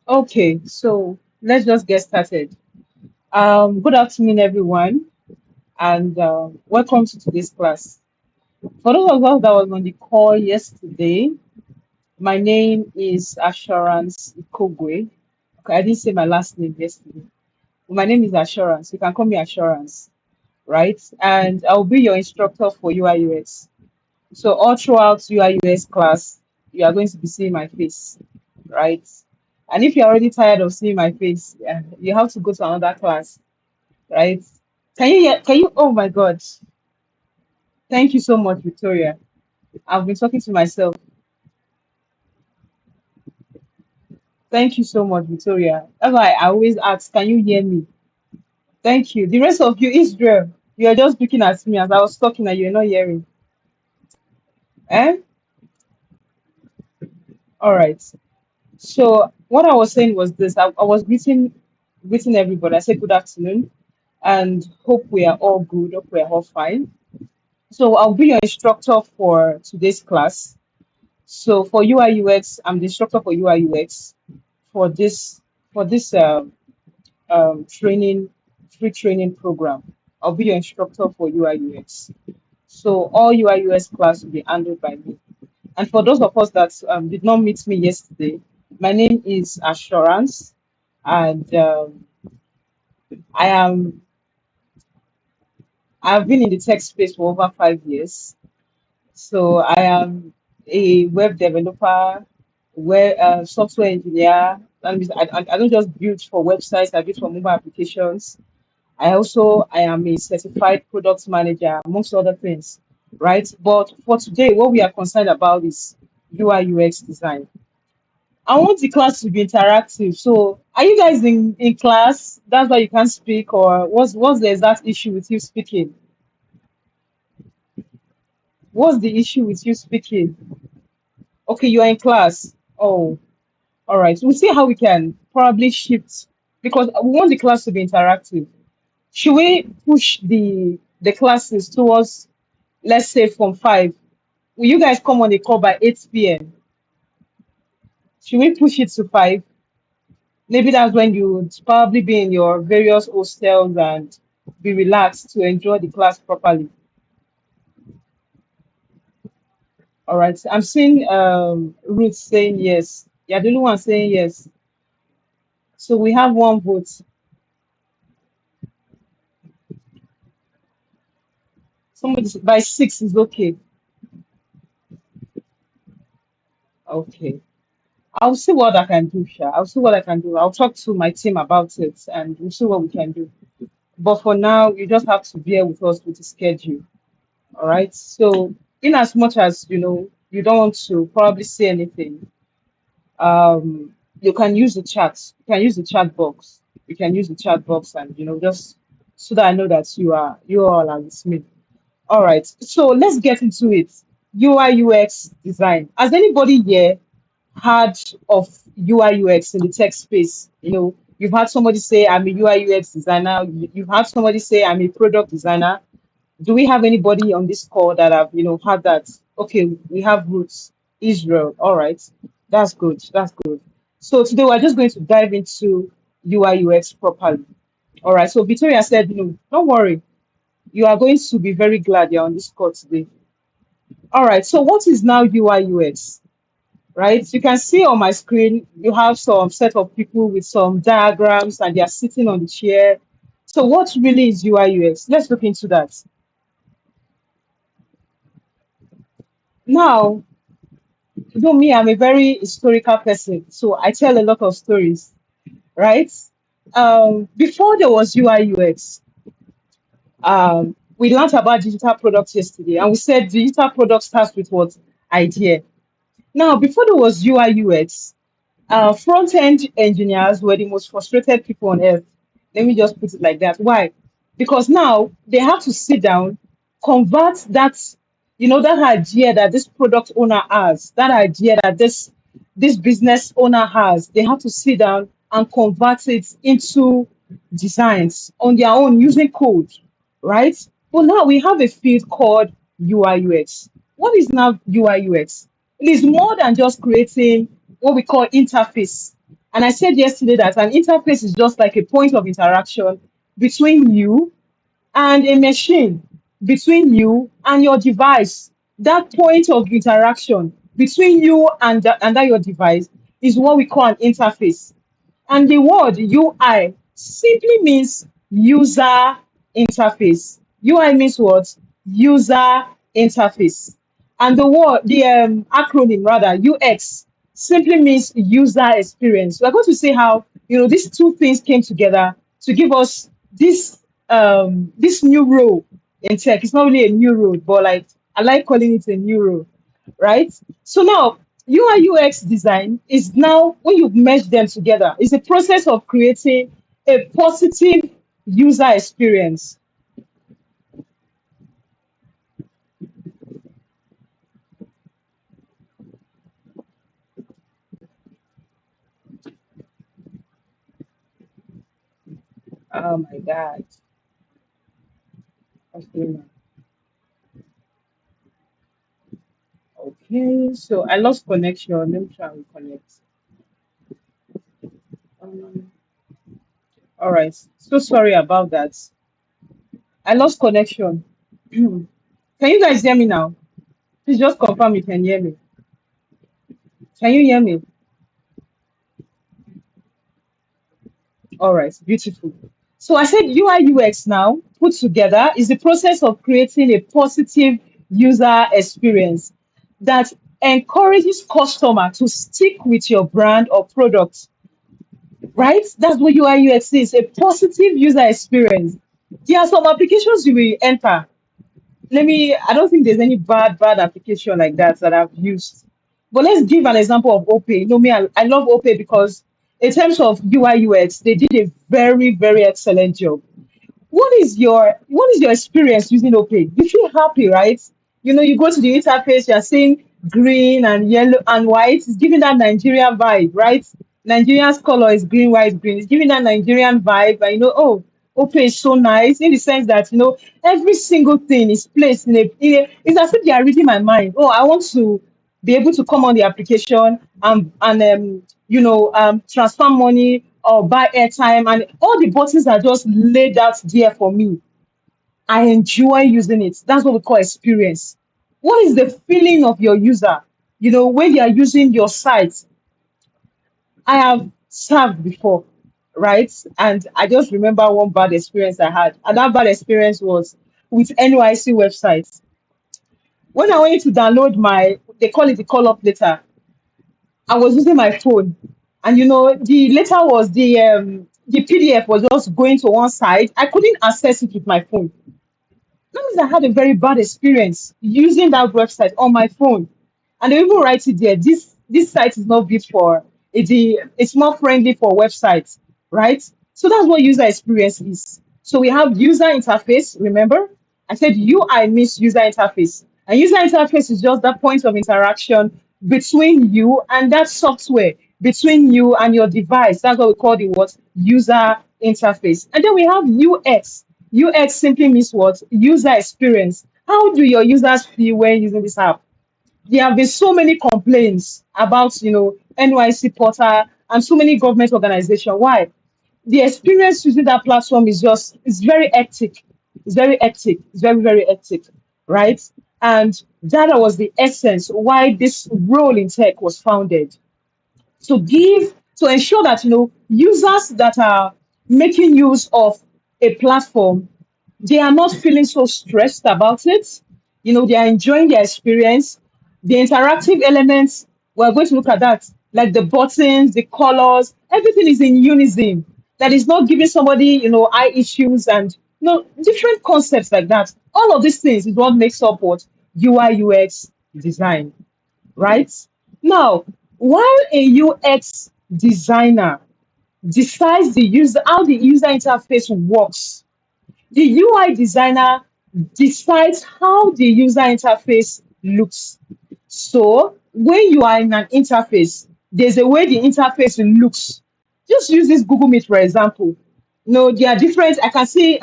Okay, so let's just get started. Good afternoon, everyone, and welcome to today's class. For those of us that was on the call yesterday, my name is Assurance Ikogwe. Okay, I didn't say my last name yesterday. My name is Assurance. You can call me Assurance, right? And I'll be your instructor for UI UX. So all throughout UI UX class, you are going to be seeing my face, right? And if you're already tired of seeing my face, you have to go to another class, right? Can you hear? Can you? Oh my God! Thank you so much, Victoria. I've been talking to myself. Thank you so much, Victoria. That's why I always ask, can you hear me? Thank you. The rest of you, Israel, you are just looking at me as I was talking and you're not hearing. Eh? All right. So what I was saying was this. I was greeting everybody. I said good afternoon and hope we are all good, hope we are all fine. So I'll be your instructor for today's class. So for UI UX, I'm the instructor for UI UX for this training free training program. I'll be your instructor for UI UX. So all UI UX class will be handled by me. And for those of us that did not meet me yesterday, my name is Assurance, and I am I've been in the tech space for over 5 years. So I am a web developer, web software engineer. That means I don't just build for websites; I build for mobile applications. I am a certified product manager, amongst other things, right? But for today, what we are concerned about is UI UX design. I want the class to be interactive. So are you guys in class? That's why you can't speak, or what's the exact issue with you speaking? What's the issue with you speaking? Okay, you are in class. Oh, all right. We'll see how we can probably shift because we want the class to be interactive. Should we push the classes towards, let's say, from 5? Will you guys come on the call by 8 p.m.? Should we push it to 5? Maybe that's when you would probably be in your various hostels and be relaxed to enjoy the class properly. All right. I'm seeing Ruth saying yes. You're the only one saying yes. So we have one vote. Somebody by 6 is okay. Okay. I'll see what I can do, Sha. I'll see what I can do. I'll talk to my team about it and we'll see what we can do. But for now, you just have to bear with us with the schedule. All right. So, in as much as you don't want to probably say anything, you can use the chat. You can use the chat box. You can use the chat box, and just so that I know that you all are with me. All right. So let's get into it. UI UX design. Has anybody here heard of UI UX in the tech space? You've had somebody say, I'm a UI UX designer. You've had somebody say, I'm a product designer. Do we have anybody on this call that have, had that? Okay, we have Roots, Israel. All right. That's good. That's good. So today we're just going to dive into UI UX properly. All right. So Victoria said, don't worry. You are going to be very glad you're on this call today. All right. So what is now UI UX? Right? You can see on my screen, you have some set of people with some diagrams and they are sitting on the chair. So what really is UI UX? Let's look into that. Now, me, I'm a very historical person, so I tell a lot of stories, right? Before there was UI UX, we learned about digital products yesterday, and we said digital product starts with what? Idea. Now, before there was UI UX, front end engineers were the most frustrated people on earth. Let me just put it like that. Why? Because now they have to sit down, convert that idea that this product owner has, that idea that this business owner has. They have to sit down and convert it into designs on their own using code, right? But now we have a field called UI UX. What is now UI UX? It is more than just creating what we call interface. And I said yesterday that an interface is just like a point of interaction between you and a machine, between you and your device. That point of interaction between you and that your device is what we call an interface. And the word UI simply means user interface. UI means what? User interface. And the acronym rather, UX simply means user experience. We're going to see how, these two things came together to give us this new role in tech. It's not really a new role, but like I like calling it a new role, right? So now UI UX design is now when you merge them together, it's a process of creating a positive user experience. Oh my God. Okay, okay, so I lost connection. Let me try and reconnect. Um, all right. So sorry about that. I lost connection. Can you guys hear me now? Please just confirm you can hear me. Can you hear me? All right, beautiful. So I said UI UX now put together is the process of creating a positive user experience that encourages customer to stick with your brand or product, right? That's what UI UX is, a positive user experience. There are some applications you will enter. I don't think there's any bad application like that I've used. But let's give an example of OPay. Me, I love OPay because in terms of UI UX, they did a very, very excellent job. What is your experience using OPay? You feel happy, right? You go to the interface, you're seeing green and yellow and white. It's giving that Nigerian vibe, right? Nigerian's color is green, white, green. It's giving that Nigerian vibe. And oh, OPay is so nice in the sense that every single thing is placed it's as if they are reading my mind. Oh, I want to be able to come on the application and transfer money or buy airtime, and all the buttons are just laid out there for me. I enjoy using it. That's what we call experience. What is the feeling of your user? When they are using your site. I have served before, right? And I just remember one bad experience I had. And that bad experience was with NYC websites. When I wanted to download they call it the call up letter, I was using my phone, and the letter was the PDF was just going to one side. I couldn't access it with my phone. That means I had a very bad experience using that website on my phone. And they even write it there. This site is not built for it's not friendly for websites, right? So that's what user experience is. So we have user interface, remember? I said UI means user interface. And user interface is just that point of interaction between you and that software, between you and your device. That's what we call the what? User interface. And then we have UX. UX simply means what? User experience. How do your users feel when using this app? There have been so many complaints about, NYC Portal and so many government organizations. Why? The experience using that platform is very hectic. It's very hectic. It's very, very hectic, right? And that was the essence why this role in tech was founded to ensure that users that are making use of a platform, they are not feeling so stressed about it. They are enjoying their experience. The interactive elements, we're going to look at that, like the buttons, the colors, everything is in unison. That is not giving somebody eye issues and different concepts like that. All of these things is what makes up what UI UX design, right? Now, while a UX designer decides how the user interface works, the UI designer decides how the user interface looks. So when you are in an interface, there's a way the interface looks. Just use this Google Meet for example. There are different. I can see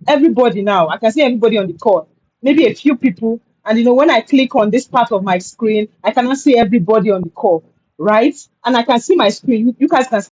everybody now. I can see everybody on the call. Maybe a few people. And when I click on this part of my screen, I cannot see everybody on the call, right? And I can see my screen. You guys can